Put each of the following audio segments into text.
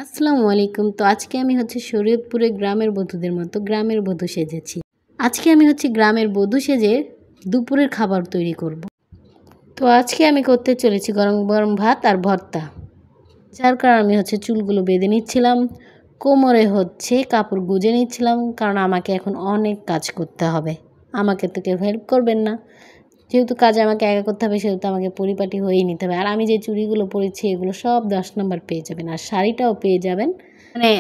আসসালামু আলাইকুম। তো আজকে আমি শরীয়তপুরে গ্রামের বধূদের মতো গ্রামের বধূ সেজেছি। আজকে আমি গ্রামের বধূ সেজে দুপুরের খাবার তৈরি করব। তো আজকে আমি করতে চলেছি গরম গরম ভাত আর ভর্তা। যার কারণে আমি চুলগুলো বেঁধে নিচ্ছিলাম, কোমরে কাপড় গুজে নিচ্ছিলাম, কারণ আমাকে এখন অনেক কাজ করতে হবে। আমাকে তো কেউ হেল্প করবেন না। যেহেতু কাজ আমাকে একা করতে হবে, সেহেতু আমাকে পরিপাটি হয়েই নিতে হবে। আর আমি যে চুড়িগুলো পরেছি এগুলো সব 10 নম্বর পেয়ে যাবেন, আর শাড়িটাও পেয়ে যাবেন। মানে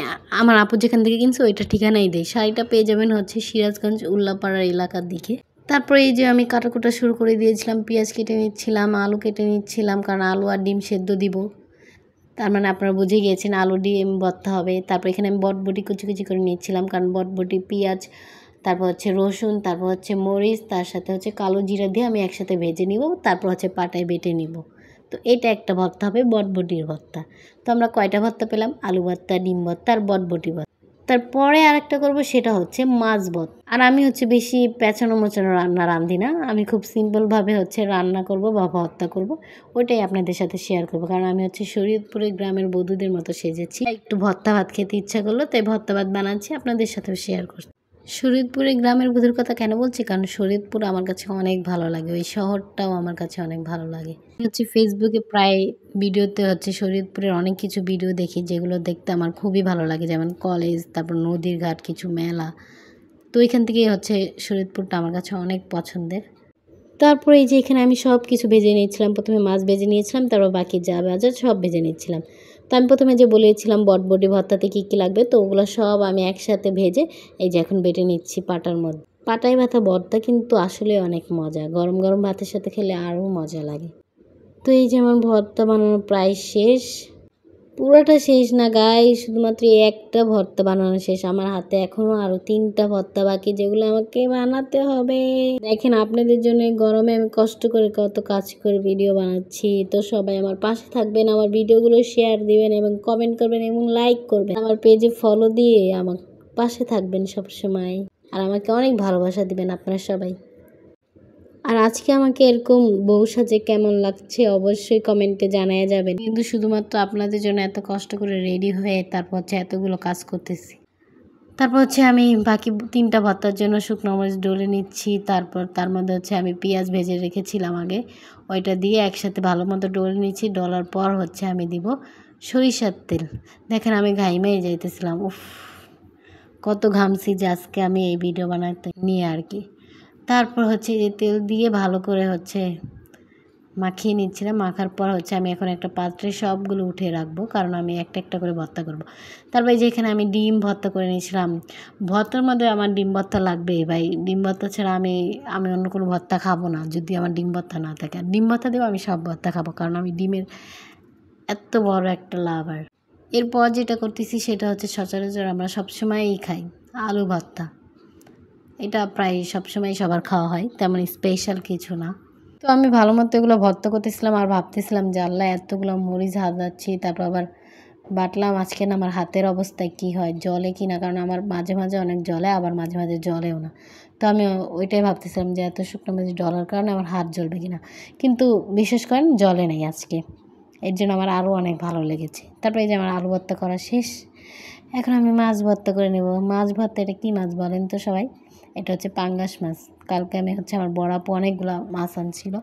আমার আপু যেখান থেকে কিনছে ওইটা ঠিকানাই দেয়। শাড়িটা পেয়ে যাবেন সিরাজগঞ্জ উল্লাপাড়ার এলাকার দিকে। তারপরে এই যে আমি কাটাকুটা শুরু করে দিয়েছিলাম, পেঁয়াজ কেটে নিচ্ছিলাম, আলু কেটে নিচ্ছিলাম, কারণ আলু আর ডিম সেদ্ধ দিব। তার মানে আপনারা বুঝে গিয়েছেন আলু ডিম ভর্তা হবে। তারপর এখানে আমি বটবটি কুচি কুচি করে নিচ্ছিলাম, কারণ বটবটি, পেঁয়াজ, তারপর রসুন, তারপর মরিচ, তার সাথে কালো জিরা দিয়ে আমি একসাথে ভেজে নিব। তারপর পাটায় বেটে নিব। তো এটা একটা ভর্তা হবে, বটবটির ভর্তা। তো আমরা কয়টা ভর্তা পেলাম? আলু ভর্তা, ডিম ভর্তা আর বটবটি ভর্তা। তারপরে আরেকটা করব, সেটা মাছ ভর্তা। আর আমি বেশি পেঁচানো মোচানো রান্না রাঁধি না। আমি খুব সিম্পলভাবে রান্না করব বা ভর্তা করব, ওইটাই আপনাদের সাথে শেয়ার করব। কারণ আমি শরীয়তপুরে গ্রামের বধূদের মতো সেজেছি। একটু ভর্তা ভাত খেতে ইচ্ছা করলো, তাই ভর্তা ভাত বানাচ্ছি, আপনাদের সাথেও শেয়ার করছি। শরীয়তপুরে গ্রামের বধূর কথা কেন বলছি? কারণ শরীয়তপুর আমার কাছে অনেক ভালো লাগে, ওই শহরটাও আমার কাছে অনেক ভালো লাগে। ফেসবুকে প্রায় ভিডিওতে শরীয়তপুরের অনেক কিছু ভিডিও দেখি, যেগুলো দেখতে আমার খুবই ভালো লাগে, যেমন কলেজ, তারপর নদীর ঘাট, কিছু মেলা। তো এখান থেকেই শরীয়তপুরটা আমার কাছে অনেক পছন্দের। তারপরে এই যে এখানে আমি সব কিছু ভেজে নিয়েছিলাম। প্রথমে মাছ ভেজে নিয়েছিলাম, তারপর বাকি যা ভাজা সব ভেজে নিচ্ছিলাম। তো আমি প্রথমে যে বলেছিলাম বটবটি ভর্তাতে কী কী লাগবে, তো ওগুলো সব আমি একসাথে ভেজে এই যে এখন বেটে নিচ্ছি পাটার মধ্যে। পাটায় ভাতা ভর্তা কিন্তু আসলে অনেক মজা, গরম গরম ভাতের সাথে খেলে আরও মজা লাগে। তো এই যে আমার ভর্তা বানানো প্রায় শেষ। পুরোটা শেষ না গাই, শুধুমাত্র একটা ভর্তা বানানো শেষ। আমার হাতে এখনও আরও 3টা ভর্তা বাকি, যেগুলো আমাকে বানাতে হবে। দেখেন, আপনাদের জন্য গরমে আমি কষ্ট করে কত কাজ করে ভিডিও বানাচ্ছি। তো সবাই আমার পাশে থাকবেন, আমার ভিডিওগুলো শেয়ার দিবেন এবং কমেন্ট করবেন এবং লাইক করবেন। আমার পেজে ফলো দিয়ে আমার পাশে থাকবেন সবসময়, আর আমাকে অনেক ভালোবাসা দিবেন আপনারা সবাই। আর আজকে আমাকে এরকম বউ সাজে কেমন লাগছে অবশ্যই কমেন্টে জানায় যাবেন। কিন্তু শুধুমাত্র আপনাদের জন্য এত কষ্ট করে রেডি হয়ে তারপর এতগুলো কাজ করতেছি। তারপর আমি বাকি 3টা ভর্তার জন্য শুকনো মরিচ ডলে নিচ্ছি। তারপর তার মধ্যে আমি পেঁয়াজ ভেজে রেখেছিলাম আগে, ওইটা দিয়ে একসাথে ভালো মতো ডলে নিচ্ছি। ডলার পর আমি দিব সরিষার তেল। দেখেন আমি ঘাইমেই যাইতেছিলাম, উফ কত ঘামছি যে আজকে আমি এই ভিডিও বানাতে নিয়ে আর কি। তারপর এই তেল দিয়ে ভালো করে মাখিয়ে নিচ্ছিলাম। মাখার পর আমি এখন একটা পাত্রে সবগুলো উঠে রাখবো, কারণ আমি একটা একটা করে ভর্তা করব। তারপরে যেখানে আমি ডিম ভর্তা করে নিয়েছিলাম, ভর্তার মধ্যে আমার ডিম ভর্তা লাগবে ভাই। ডিম ভর্তা ছাড়া আমি অন্য কোনো ভর্তা খাবো না, যদি আমার ডিম ভর্তা না থাকে। আর ডিম ভর্তা দিয়েও আমি সব ভর্তা খাবো, কারণ আমি ডিমের এত বড় একটা লাভার। এরপর যেটা করতেছি সেটা সচরাচর আমরা সবসময়ই খাই, আলু ভর্তা। এটা প্রায় সবসময় সবার খাওয়া হয়, তেমন স্পেশাল কিছু না। তো আমি ভালো মতো এগুলো ভর্তা করতেছিলাম আর ভাবতেছিলাম যে আল্লাহ এতগুলো মরিচ হাজাচ্ছি, তারপর আবার বাটলাম। আজকে না আমার হাতের অবস্থায় কি হয়, জলে কি না, কারণ আমার মাঝে মাঝে অনেক জলে, আবার মাঝে মাঝে জলেও না। তো আমি ওইটাই ভাবতেছিলাম যে এত শুকনো মরিচ ডলার কারণে আমার হাত জ্বলবে কি না, কিন্তু বিশেষ করেন জলে নেই আজকে, এর জন্য আমার আরও অনেক ভালো লেগেছে। তারপরে এই যে আমার আলু ভর্তা করা শেষ। এখন আমি মাছ ভর্তা করে নেব। মাছ ভর্তা, এটা কী মাছ বলেন তো সবাই? এটা পাঙ্গাস মাছ। কালকে আমি আমার বড় আপু অনেকগুলো মাছ আনছিল।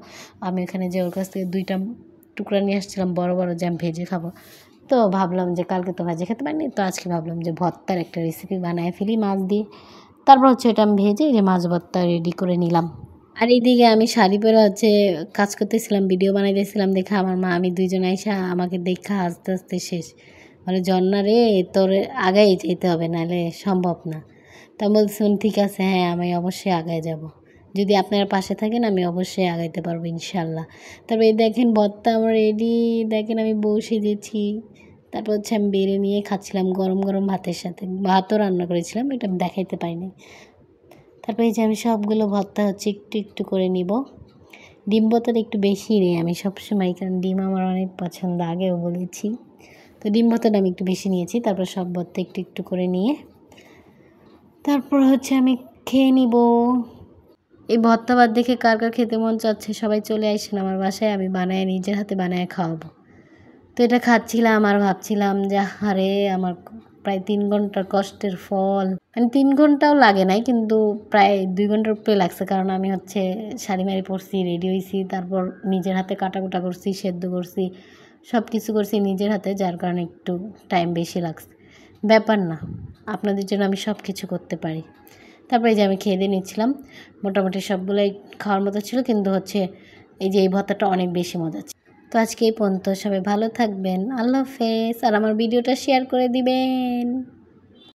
আমি ওখানে যে ওর কাছ থেকে 2টা টুকরা নিয়ে আসছিলাম বড় বড়, যে আমি ভেজে খাবো। তো ভাবলাম যে কালকে তো ভেজে খেতে পারিনি, তো আজকে ভাবলাম যে ভর্তার একটা রেসিপি বানায় ফেলি মাছ দিয়ে। তারপর এটা আমি ভেজে যে মাছ ভর্তা রেডি করে নিলাম। আর এইদিকে আমি শাড়ি পরে কাজ করতেছিলাম, ভিডিও বানাইতেছিলাম। দেখে আমার মা আমি দুইজন আইসা আমাকে দেখা আস্তে আস্তে শেষ, বলে ঝর্ণা রে তোর আগাই যেতে হবে, নাহলে সম্ভব না। তা বলছিলাম ঠিক আছে, হ্যাঁ আমি অবশ্যই আগায় যাব, যদি আপনারা পাশে থাকেন আমি অবশ্যই আগাইতে পারবো ইনশাল্লাহ। তারপর এই দেখেন ভর্তা আমার রেডি। দেখেন আমি বসে দিয়েছি। তারপর আমি বেড়ে নিয়ে খাচ্ছিলাম গরম গরম ভাতের সাথে। ভাতও রান্না করেছিলাম, এটা আমি দেখাইতে পাইনি। তারপর এই যে আমি সবগুলো ভর্তা একটু একটু করে নিব। ডিম ভর্তাটা একটু বেশি নিই আমি সবসময়, কারণ ডিম আমার অনেক পছন্দ, আগেও বলেছি। তো ডিম ভর্তাটা আমি একটু বেশি নিয়েছি। তারপর সব ভর্তা একটু একটু করে নিয়ে তারপর আমি খেয়ে নিব। এই ভর্তা ভাত দেখে কার কার খেতে মন চাচ্ছে সবাই চলে আসেন আমার বাসায়, আমি বানায় নিজের হাতে বানায় খাওয়াবো। তো তো এটা খাচ্ছিলাম আর ভাবছিলাম যে আরে আমার প্রায় 3 ঘন্টার কষ্টের ফল। মানে 3 ঘন্টাও লাগে নাই, কিন্তু প্রায় 2 ঘন্টার উপরে লাগছে, কারণ আমি হচ্ছে শাড়ি মাড়ি পরছি, রেডি হয়েছি, তারপর নিজের হাতে কাটাকুটা করছি, সেদ্ধ করছি, সব কিছু করছি নিজের হাতে, যার কারণে একটু টাইম বেশি লাগছে। ব্যাপার না, আপনাদের জন্য আমি সব কিছু করতে পারি। তারপরে এই যে আমি খেয়ে দিয়ে নিচ্ছিলাম, মোটামুটি সবগুলোই খাওয়ার মতো ছিল, কিন্তু হচ্ছে এই যে এই ভর্তাটা অনেক বেশি মজা ছিল। তো আজকে এই পর্যন্ত, সবাই ভালো থাকবেন, আল্লাহ হাফেজ, আর আমার ভিডিওটা শেয়ার করে দিবেন।